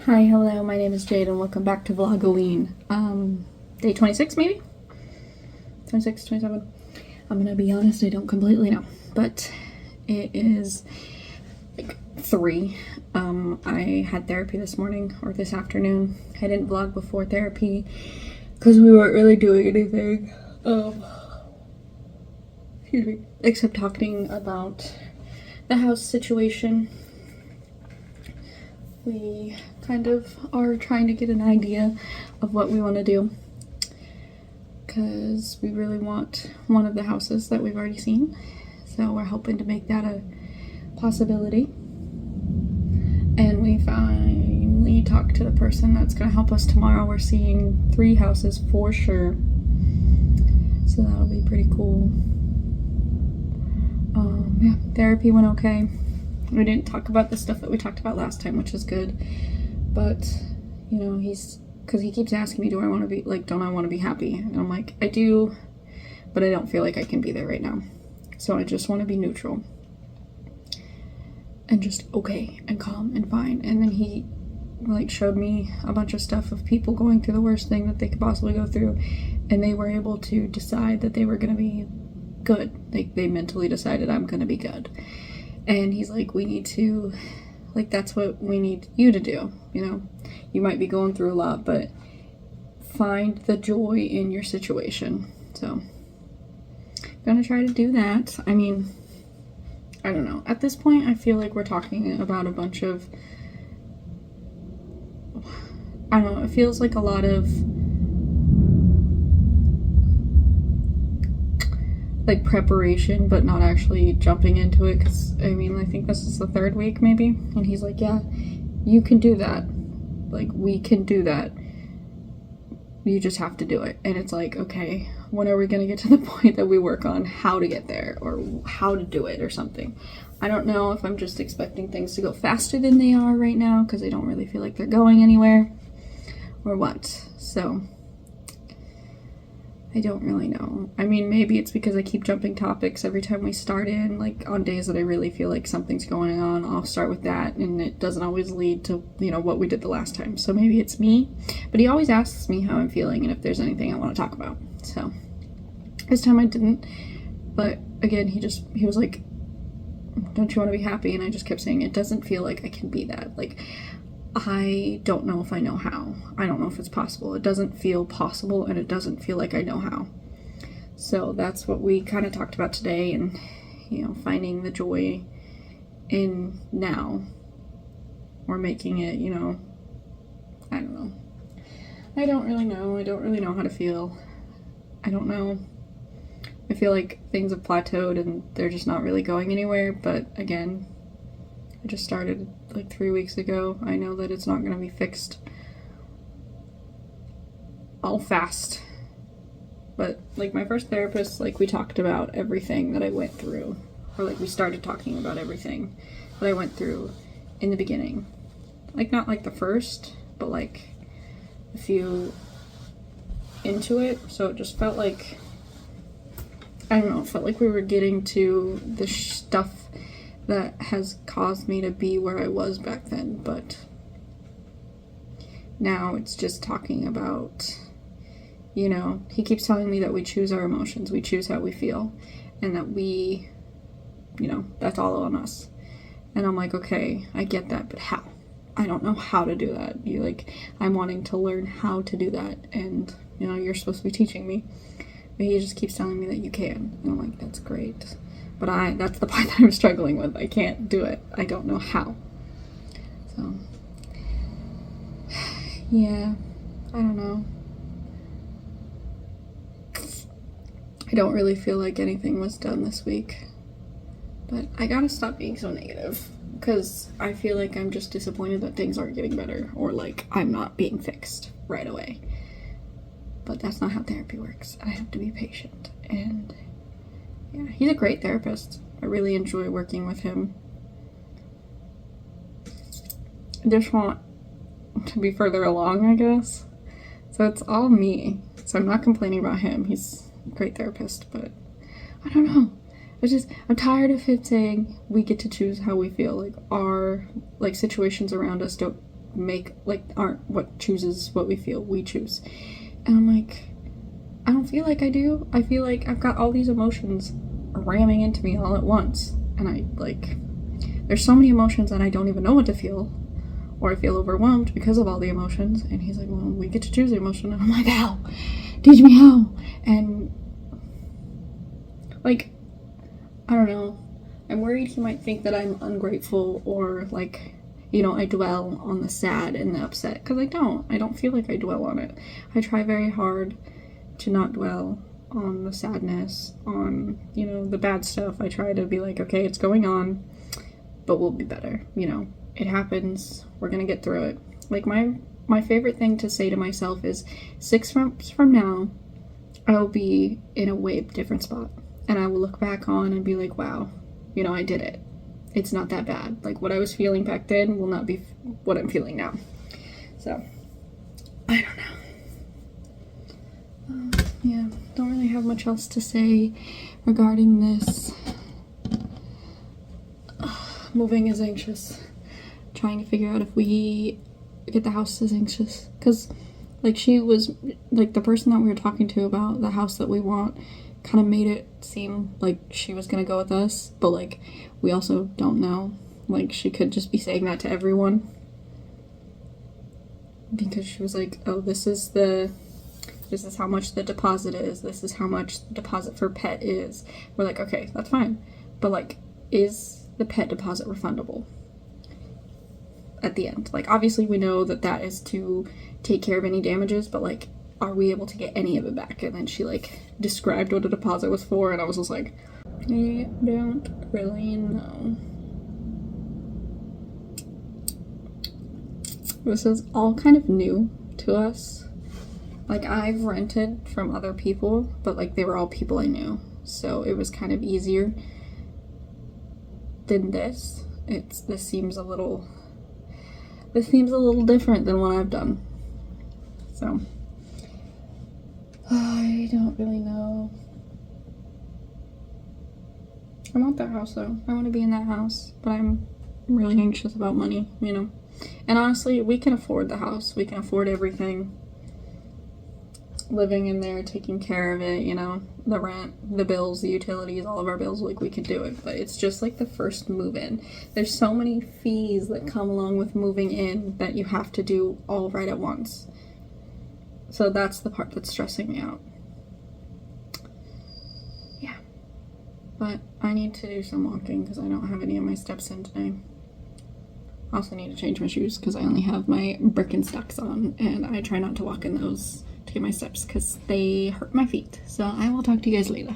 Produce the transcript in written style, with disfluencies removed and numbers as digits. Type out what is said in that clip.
Hi, hello, my name is Jade and welcome back to Vlogoween. Day 26 maybe? 26, 27? I'm gonna be honest, I don't completely know, but it is like 3. I had therapy this morning, or this afternoon. I didn't vlog before therapy because we weren't really doing anything, excuse me, except talking about the house situation. We kind of are trying to get an idea of what we want to do because we really want one of the houses that we've already seen, so we're hoping to make that a possibility. And we finally talked to the person that's going to help us tomorrow. We're seeing 3 houses for sure, so that'll be pretty cool. Yeah, therapy went okay. We didn't talk about the stuff that we talked about last time, which is good. But, you know, because he keeps asking me, don't I want to be happy? And I'm like, I do, but I don't feel like I can be there right now. So I just want to be neutral. And just okay and calm and fine. And then he, showed me a bunch of stuff of people going through the worst thing that they could possibly go through. And they were able to decide that they were going to be good. Like, they mentally decided, I'm going to be good. And he's like, we need to, that's what we need you to do, you know? You might be going through a lot, but find the joy in your situation. So, I'm gonna try to do that. I mean, I don't know. At this point, I feel like we're talking about a bunch of, I don't know, it feels like a lot of, preparation, but not actually jumping into it, because I mean, I think this is the 3rd week maybe, and he's like, yeah, you can do that, we can do that, you just have to do it. And it's like, okay, when are we gonna get to the point that we work on how to get there, or how to do it, or something? I don't know if I'm just expecting things to go faster than they are right now, because I don't really feel like they're going anywhere, or what. So I don't really know. I mean, maybe it's because I keep jumping topics every time we start in, on days that I really feel like something's going on, I'll start with that, and it doesn't always lead to, what we did the last time. So maybe it's me, but he always asks me how I'm feeling and if there's anything I want to talk about. So this time I didn't, but again, he was like, don't you want to be happy? And I just kept saying, it doesn't feel like I can be that. I don't know if I know how. I don't know if it's possible. It doesn't feel possible, and it doesn't feel like I know how. So that's what we kind of talked about today, and, finding the joy in now, or making it, I don't know. I don't really know. I don't really know how to feel. I don't know. I feel like things have plateaued and they're just not really going anywhere, but again, I just started 3 weeks ago. I know that it's not going to be fixed all fast. But my first therapist, we talked about everything that I went through. Or we started talking about everything that I went through in the beginning. Not the first, but a few into it. So it just felt I don't know, it felt like we were getting to the stuff that has caused me to be where I was back then, but now it's just talking about, he keeps telling me that we choose our emotions, we choose how we feel, and that we, that's all on us. And I'm like, okay, I get that, but how? I don't know how to do that. I'm wanting to learn how to do that, and, you're supposed to be teaching me. But he just keeps telling me that you can, and I'm like, that's great. But that's the part that I'm struggling with. I can't do it. I don't know how. So, yeah, I don't know. I don't really feel like anything was done this week. But I gotta stop being so negative, because I feel like I'm just disappointed that things aren't getting better, or I'm not being fixed right away. But that's not how therapy works. I have to be patient, and yeah, he's a great therapist. I really enjoy working with him. I just want to be further along, I guess. So it's all me. So I'm not complaining about him. He's a great therapist, but I don't know. I'm tired of him saying we get to choose how we feel. Our situations around us don't aren't what chooses what we feel, we choose. And I'm like, I don't feel like I do. I feel like I've got all these emotions ramming into me all at once, and there's so many emotions that I don't even know what to feel, or I feel overwhelmed because of all the emotions. And he's like, well, we get to choose the emotion. And I'm like, how? Teach me how. And like, I don't know, I'm worried he might think that I'm ungrateful, or like, you know, I dwell on the sad and the upset, because I don't feel like I dwell on it. I try very hard to not dwell on the sadness, on, you know, the bad stuff. I try to be like, okay, it's going on, but we'll be better, you know, it happens, we're gonna get through it. Like, my favorite thing to say to myself is 6 months from now, I will be in a way different spot, and I will look back on and be like, wow, you know, I did it. It's not that bad. Like, what I was feeling back then will not be what I'm feeling now. So, I don't know. Yeah, don't really have much else to say regarding this. Moving is anxious. Trying to figure out if we get the house is anxious. Because, like, she was, like, the person that we were talking to about the house that we want kind of made it seem like she was gonna go with us, but, like, we also don't know. Like, she could just be saying that to everyone. Because she was like, oh, this is how much the deposit is. This is how much the deposit for pet is. We're like, okay, that's fine. But, like, is the pet deposit refundable at the end? Like, obviously we know that that is to take care of any damages, but, like, are we able to get any of it back? And then she, like, described what a deposit was for, and I was just like, I don't really know. This is all kind of new to us. Like, I've rented from other people, but, like, they were all people I knew, so it was kind of easier than this. This seems a little different than what I've done. So, I don't really know. I want that house, though. I want to be in that house, but I'm really anxious about money, you know. And honestly, we can afford the house. We can afford everything. Living in there, taking care of it, you know, the rent, the bills, the utilities, all of our bills, like, we could do it. But it's just, like, the first move in. There's so many fees that come along with moving in that you have to do all right at once. So that's the part that's stressing me out. Yeah. But I need to do some walking because I don't have any of my steps in today. I also need to change my shoes because I only have my Birkenstocks on, and I try not to walk in those to get my steps because they hurt my feet. So I will talk to you guys later.